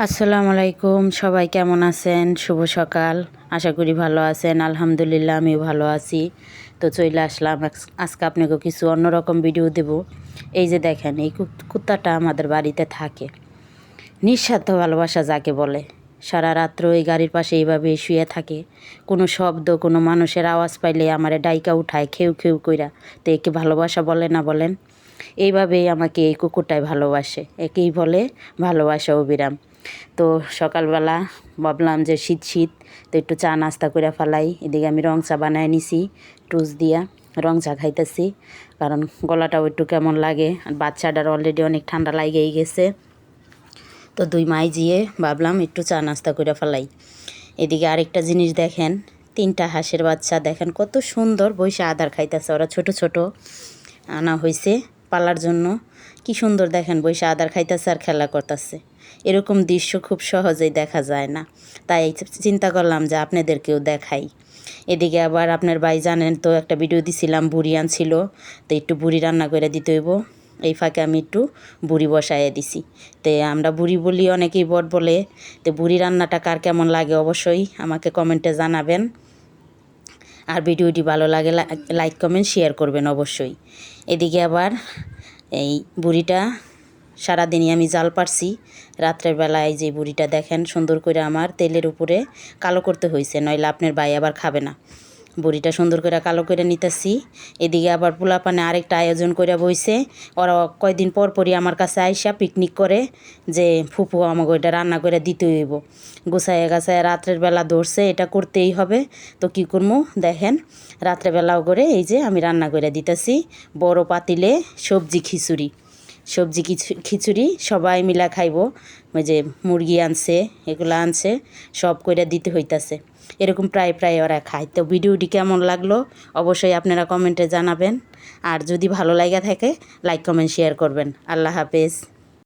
আসসালামু আলাইকুম, সবাই কেমন আছেন? শুভ সকাল। আশা করি ভালো আছেন। আলহামদুলিল্লাহ আমিও ভালো আছি। তো চলে আসলাম আজকে আপনাকে কিছু অন্যরকম ভিডিও দেব। এই যে দেখেন, এই কুত্তাটা আমাদের বাড়িতে থাকে। নিঃস্বার্থ ভালোবাসা যাকে বলে। সারা রাত্র এই গাড়ির পাশে এইভাবে শুয়ে থাকে। কোনো শব্দ, কোনো মানুষের আওয়াজ পাইলে আমারে ডাইকা উঠায় খেউ খেউ কইরা। তো একে ভালোবাসা বলে না বলেন? এইভাবেই আমাকে এই কুকুরটাই ভালোবাসে। একেই বলে ভালোবাসা অবিরাম। তো সকালবেলা ভাবলাম যে শীত শীত, তো একটু চা নাস্তা করে ফেলাই। এদিকে আমি রং চা বানায় নিছি টুস দিয়া, রং চা খাইতেছি, কারণ গলাটাও একটু কেমন লাগে। আর বাচ্চাটার অলরেডি অনেক ঠান্ডা লাগেই গেছে। তো দুই মাই জিয়ে ভাবলাম একটু চা নাস্তা করে ফেলাই। এদিকে আরেকটা জিনিস দেখেন, 3টা হাঁসের বাচ্চা দেখেন কত সুন্দর বসে আদার খাইতেছে। ওরা ছোট ছোট আনা হয়েছে পালার জন্য। কি সুন্দর দেখেন বসে আদার খাইতেছে আর খেলা করতেছে। এরকম দৃশ্য খুব সহজেই দেখা যায় না, তাই চিন্তা করলাম যে আপনাদেরকেও দেখাই। এদিকে আবার আপনার ভাই জানেন তো, একটা ভিডিও দিছিলাম বুড়ি আনছিল, তো একটু বুড়ি রান্না করে দিতে হইব। এই ফাঁকে আমি একটু বুড়ি বসাইয়া দিছি। তো আমরা বুড়ি বলি, অনেকেই বট বলে। তো বুড়ি রান্নাটা কার কেমন লাগে অবশ্যই আমাকে কমেন্টে জানাবেন। আর ভিডিওটি ভালো লাগে লাইক কমেন্ট শেয়ার করবেন অবশ্যই। এদিকে আবার এই বুড়িটা সারাদিনই আমি জাল পারছি। রাত্রের বেলায় যে বুড়িটা দেখেন সুন্দর করে আমার তেলের উপরে কালো করতে হয়েছে, নইলে আপনার ভাই আবার খাবে না। বুড়িটা সুন্দর করে কালো করে নিতেছি। এদিকে আবার পোলাপানে আরেকটা আয়োজন করে বইছে। ওরা কয়দিন পর পরই আমার কাছে আইসা পিকনিক করে যে ফুপু আমাকে ওইটা রান্না করে দিতে হইব। গুছাইয়া গাছায় রাত্রের বেলা ধরছে, এটা করতেই হবে। তো কী করবো দেখেন, রাত্রেবেলাও করে এই যে আমি রান্না করে দিতেছি বড় পাতিলে সবজি খিচুড়ি। সবজি খিচুড়ি সবাই মিলা খাইব। ওই যে মুরগি আনছে, এগুলো আনছে, সব কইরা দিতে হইতাছে। এরকম প্রায় প্রায় ওরা খায়। তো ভিডিওটি কেমন লাগলো অবশ্যই আপনারা কমেন্টে জানাবেন। আর যদি ভালো লাগা থাকে লাইক কমেন্ট শেয়ার করবেন। আল্লাহ হাফেজ।